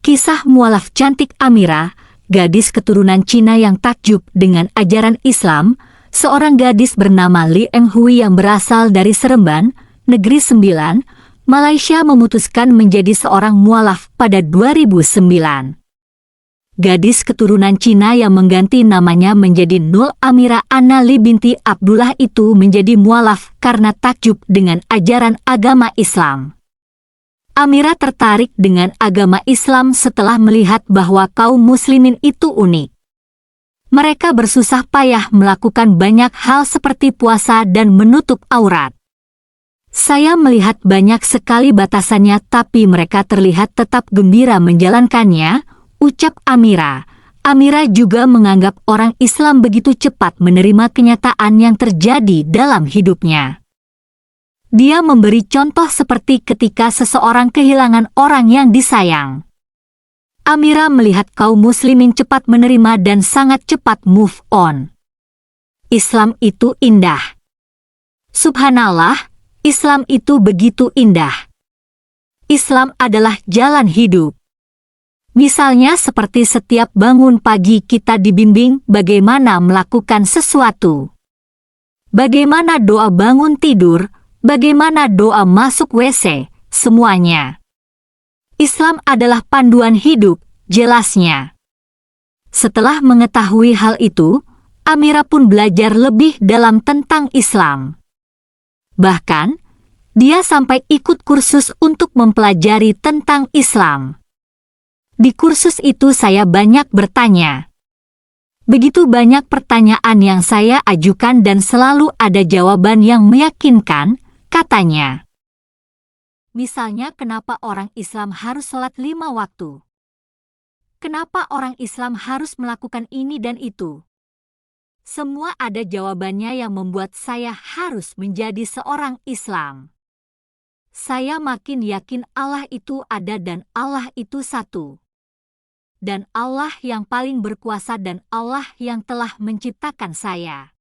Kisah mualaf cantik Amira, gadis keturunan Cina yang takjub dengan ajaran Islam. Seorang gadis bernama Li Enghui yang berasal dari Seremban, Negeri Sembilan, Malaysia memutuskan menjadi seorang mualaf pada 2009. Gadis keturunan Cina yang mengganti namanya menjadi Nur Amira Anna Li binti Abdullah itu menjadi mualaf karena takjub dengan ajaran agama Islam. Amira tertarik dengan agama Islam setelah melihat bahwa kaum muslimin itu unik. Mereka bersusah payah melakukan banyak hal seperti puasa dan menutup aurat. Saya melihat banyak sekali batasannya, tapi mereka terlihat tetap gembira menjalankannya, ucap Amira. Amira juga menganggap orang Islam begitu cepat menerima kenyataan yang terjadi dalam hidupnya. Dia memberi contoh seperti ketika seseorang kehilangan orang yang disayang. Amira melihat kaum muslimin cepat menerima dan sangat cepat move on. Islam itu indah. Subhanallah, Islam itu begitu indah. Islam adalah jalan hidup. Misalnya seperti setiap bangun pagi kita dibimbing bagaimana melakukan sesuatu. Bagaimana doa bangun tidur, bagaimana doa masuk WC, semuanya. Islam adalah panduan hidup, jelasnya. Setelah mengetahui hal itu, Amira pun belajar lebih dalam tentang Islam. Bahkan, dia sampai ikut kursus untuk mempelajari tentang Islam. Di kursus itu saya banyak bertanya. Begitu banyak pertanyaan yang saya ajukan dan selalu ada jawaban yang meyakinkan, katanya. Misalnya, kenapa orang Islam harus sholat 5 waktu? Kenapa orang Islam harus melakukan ini dan itu? Semua ada jawabannya yang membuat saya harus menjadi seorang Islam. Saya makin yakin Allah itu ada dan Allah itu satu. Dan Allah yang paling berkuasa dan Allah yang telah menciptakan saya.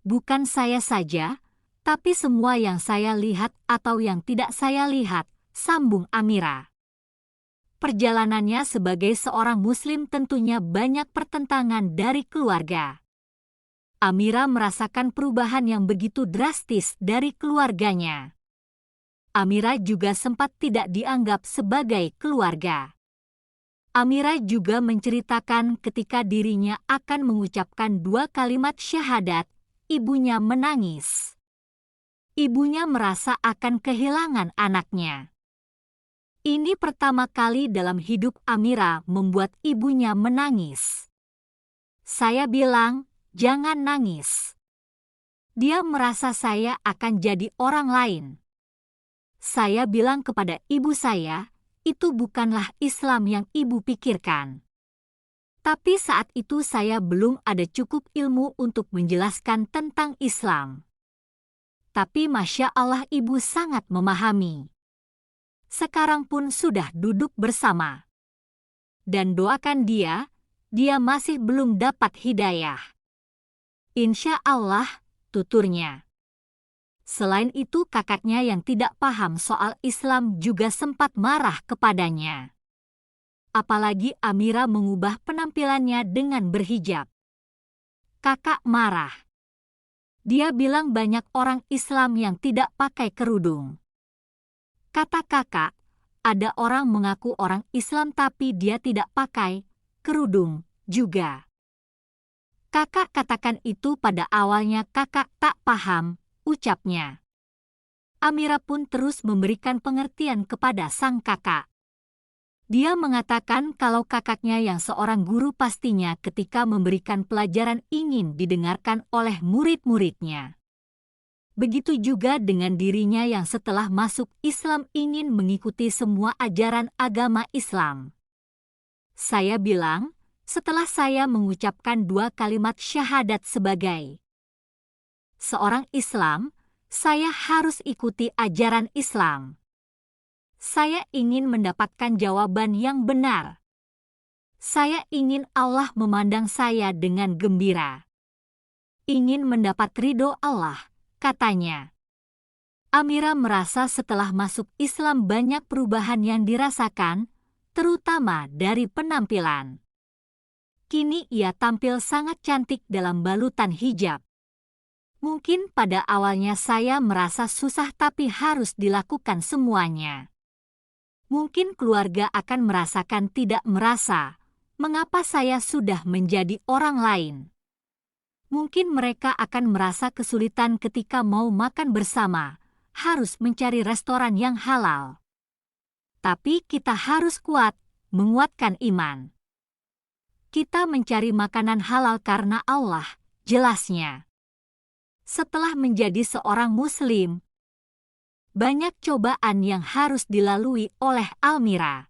Bukan saya saja, tapi semua yang saya lihat atau yang tidak saya lihat, sambung Amira. Perjalanannya sebagai seorang Muslim tentunya banyak pertentangan dari keluarga. Amira merasakan perubahan yang begitu drastis dari keluarganya. Amira juga sempat tidak dianggap sebagai keluarga. Amira juga menceritakan ketika dirinya akan mengucapkan 2 kalimat syahadat, ibunya menangis. Ibunya merasa akan kehilangan anaknya. Ini pertama kali dalam hidup Amira membuat ibunya menangis. Saya bilang, jangan nangis. Dia merasa saya akan jadi orang lain. Saya bilang kepada ibu saya, itu bukanlah Islam yang ibu pikirkan. Tapi saat itu saya belum ada cukup ilmu untuk menjelaskan tentang Islam. Tapi Masya Allah ibu sangat memahami. Sekarang pun sudah duduk bersama. Dan doakan dia masih belum dapat hidayah. Insya Allah, tuturnya. Selain itu kakaknya yang tidak paham soal Islam juga sempat marah kepadanya. Apalagi Amira mengubah penampilannya dengan berhijab. Kakak marah. Dia bilang banyak orang Islam yang tidak pakai kerudung. Kata kakak, ada orang mengaku orang Islam tapi dia tidak pakai kerudung juga. Kakak katakan itu pada awalnya kakak tak paham, ucapnya. Amira pun terus memberikan pengertian kepada sang kakak. Dia mengatakan kalau kakaknya yang seorang guru pastinya ketika memberikan pelajaran ingin didengarkan oleh murid-muridnya. Begitu juga dengan dirinya yang setelah masuk Islam ingin mengikuti semua ajaran agama Islam. Saya bilang, setelah saya mengucapkan 2 kalimat syahadat sebagai seorang Islam, saya harus ikuti ajaran Islam. Saya ingin mendapatkan jawaban yang benar. Saya ingin Allah memandang saya dengan gembira. Ingin mendapat ridho Allah, katanya. Amira merasa setelah masuk Islam banyak perubahan yang dirasakan, terutama dari penampilan. Kini ia tampil sangat cantik dalam balutan hijab. Mungkin pada awalnya saya merasa susah tapi harus dilakukan semuanya. Mungkin keluarga akan merasakan tidak merasa, mengapa saya sudah menjadi orang lain. Mungkin mereka akan merasa kesulitan ketika mau makan bersama, harus mencari restoran yang halal. Tapi kita harus kuat, menguatkan iman. Kita mencari makanan halal karena Allah, jelasnya. Setelah menjadi seorang Muslim, banyak cobaan yang harus dilalui oleh Almira.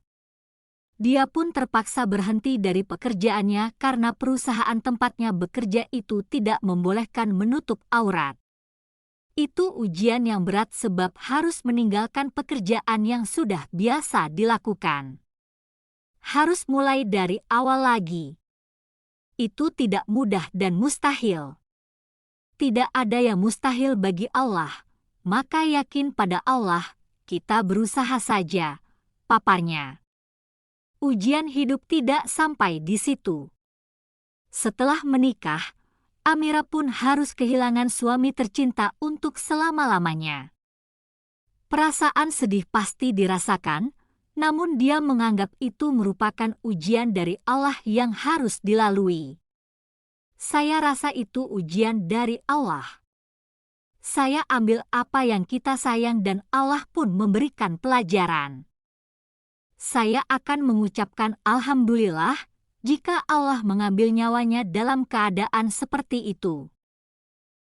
Dia pun terpaksa berhenti dari pekerjaannya karena perusahaan tempatnya bekerja itu tidak membolehkan menutup aurat. Itu ujian yang berat sebab harus meninggalkan pekerjaan yang sudah biasa dilakukan. Harus mulai dari awal lagi. Itu tidak mudah dan mustahil. Tidak ada yang mustahil bagi Allah, maka yakin pada Allah, kita berusaha saja, paparnya. Ujian hidup tidak sampai di situ. Setelah menikah, Amira pun harus kehilangan suami tercinta untuk selama-lamanya. Perasaan sedih pasti dirasakan, namun dia menganggap itu merupakan ujian dari Allah yang harus dilalui. Saya rasa itu ujian dari Allah. Saya ambil apa yang kita sayang dan Allah pun memberikan pelajaran. Saya akan mengucapkan Alhamdulillah jika Allah mengambil nyawanya dalam keadaan seperti itu.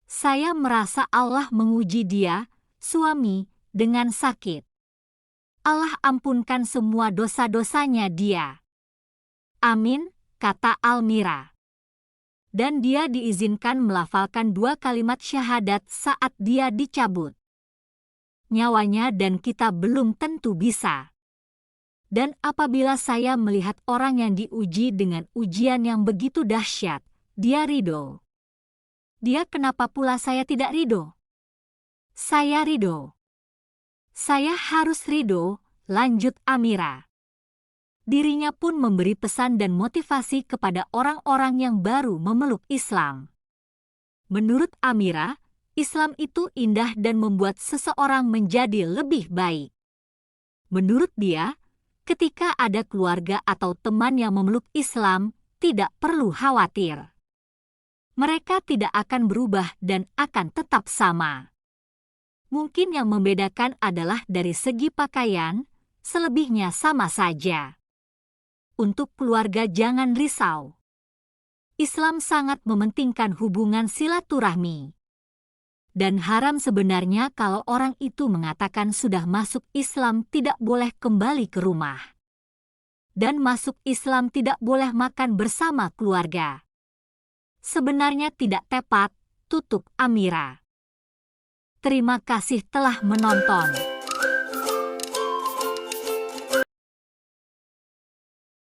Saya merasa Allah menguji dia, suami, dengan sakit. Allah ampunkan semua dosa-dosanya dia. Amin, kata Almira. Dan dia diizinkan melafalkan 2 kalimat syahadat saat dia dicabut nyawanya dan kita belum tentu bisa. Dan apabila saya melihat orang yang diuji dengan ujian yang begitu dahsyat, dia ridho. Dia kenapa pula saya tidak ridho? Saya ridho. Saya harus ridho, lanjut Amira. Dirinya pun memberi pesan dan motivasi kepada orang-orang yang baru memeluk Islam. Menurut Amira, Islam itu indah dan membuat seseorang menjadi lebih baik. Menurut dia, ketika ada keluarga atau teman yang memeluk Islam, tidak perlu khawatir. Mereka tidak akan berubah dan akan tetap sama. Mungkin yang membedakan adalah dari segi pakaian, selebihnya sama saja. Untuk keluarga jangan risau. Islam sangat mementingkan hubungan silaturahmi. Dan haram sebenarnya kalau orang itu mengatakan sudah masuk Islam tidak boleh kembali ke rumah. Dan masuk Islam tidak boleh makan bersama keluarga. Sebenarnya tidak tepat, tutup Amira. Terima kasih telah menonton.